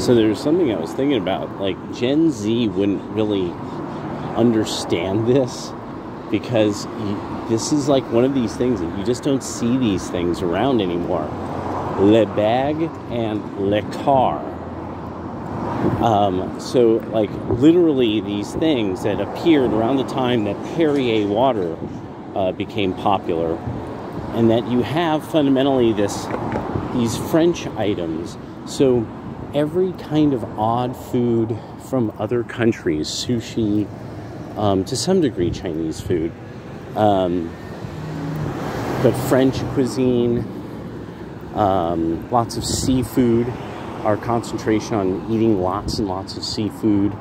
So there's something I was thinking about, like Gen Z wouldn't really understand this, because this is like one of these things that you just don't see these things around anymore. Le bag and le car. So like literally these things that appeared around the time that Perrier water became popular, and that you have fundamentally these French items. So every kind of odd food from other countries, sushi, to some degree Chinese food, but French cuisine, lots of seafood, our concentration on eating lots and lots of seafood,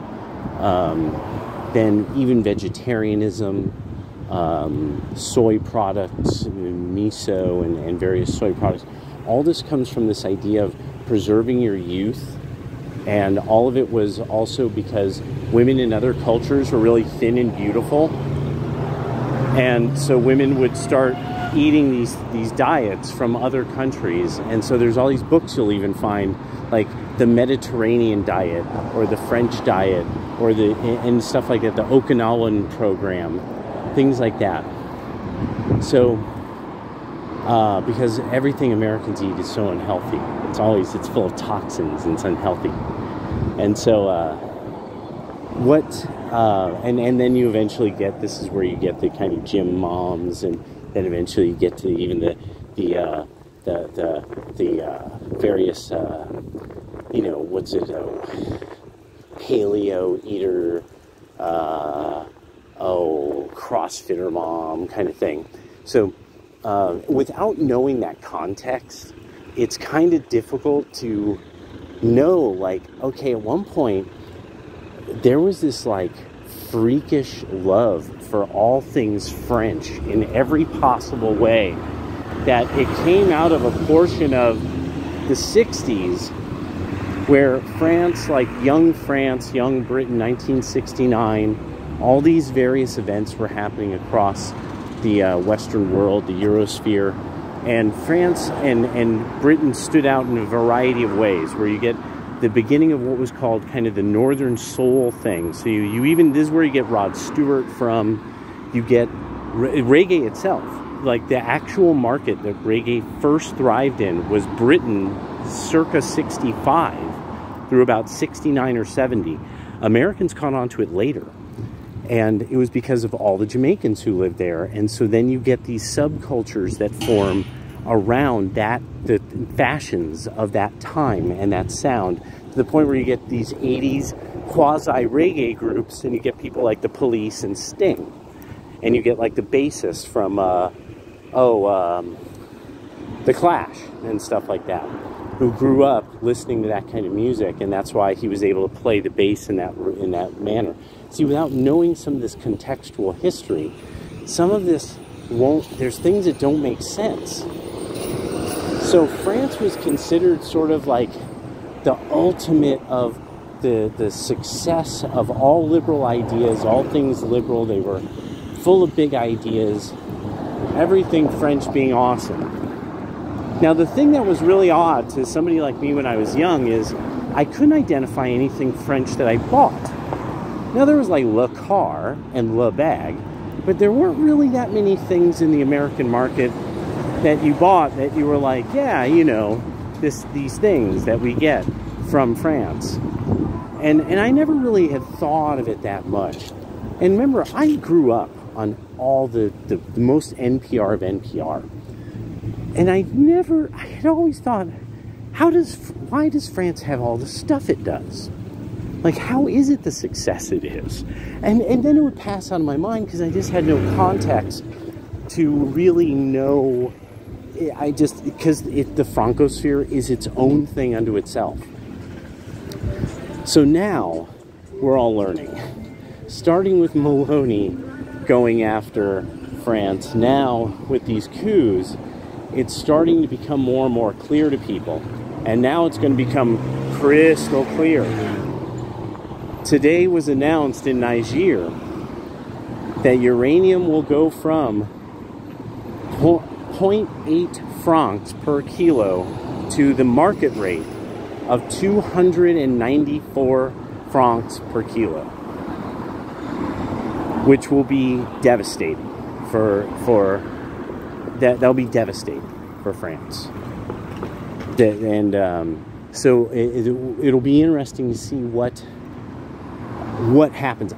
then even vegetarianism, soy products, miso and various soy products. All this comes from this idea of preserving your youth, and all of it was also because women in other cultures were really thin and beautiful, and so women would start eating these diets from other countries. And so there's all these books you'll even find, like the Mediterranean diet or the French diet or and stuff like that, the Okinawan program, things like that. So because everything Americans eat is so unhealthy. It's full of toxins and it's unhealthy. And so and then you eventually get, this is where you get the kind of gym moms, and then eventually you get to even the various paleo eater, CrossFitter mom kind of thing. So without knowing that context, it's kind of difficult to know, like, okay, at one point there was this like freakish love for all things French in every possible way, that it came out of a portion of the 60s where France, like young Britain, 1969, all these various events were happening across the Western world, the Eurosphere, and France and Britain stood out in a variety of ways, where you get the beginning of what was called kind of the Northern Soul thing. So you even, this is where you get Rod Stewart from, you get reggae itself. Like the actual market that reggae first thrived in was Britain circa 65 through about 69 or 70. Americans caught on to it later. And it was because of all the Jamaicans who lived there. And so then you get these subcultures that form around that, the fashions of that time and that sound, to the point where you get these 80s quasi-reggae groups, and you get people like the Police and Sting. And you get like the bassist from, The Clash and stuff like that, who grew up listening to that kind of music, and that's why he was able to play the bass in that manner. See, without knowing some of this contextual history, some of this there's things that don't make sense. So France was considered sort of like the ultimate of the success of all liberal ideas, all things liberal. They were full of big ideas, everything French being awesome. Now, the thing that was really odd to somebody like me when I was young is I couldn't identify anything French that I bought. Now, there was like Le Car and Le Bag, but there weren't really that many things in the American market that you bought that you were like, yeah, you know, these things that we get from France. And I never really had thought of it that much. And remember, I grew up on all the most NPR of NPR. And I had always thought, why does France have all the stuff it does? Like, how is it the success it is? And then it would pass out of my mind because I just had no context to really know. Because the Francosphere is its own thing unto itself. So now we're all learning. Starting with Maloney going after France, now with these coups, it's starting to become more and more clear to people. And now it's going to become crystal clear. Today was announced in Niger that uranium will go from 0.8 francs per kilo to the market rate of 294 francs per kilo, which will be devastating that'll be devastating for France. So it'll be interesting to see what happens.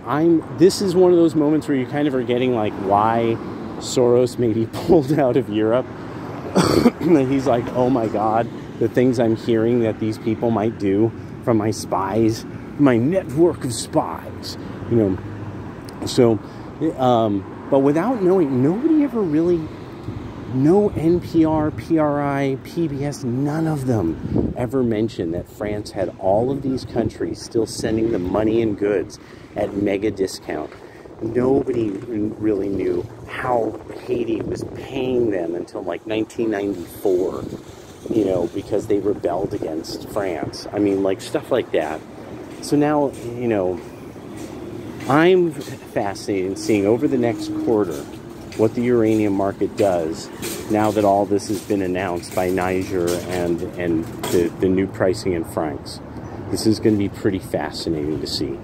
This is one of those moments where you kind of are getting like why Soros maybe pulled out of Europe. And he's like, oh my God, the things I'm hearing that these people might do from my spies, my network of spies, you know. So, but without knowing, nobody ever really, no NPR, PRI, PBS, none of them ever mentioned that France had all of these countries still sending them money and goods at mega discount. Nobody really knew how Haiti was paying them until like 1994, you know, because they rebelled against France. I mean, like stuff like that. So now, you know, I'm fascinated in seeing over the next quarter what the uranium market does now that all this has been announced by Niger and the new pricing in francs. This is going to be pretty fascinating to see.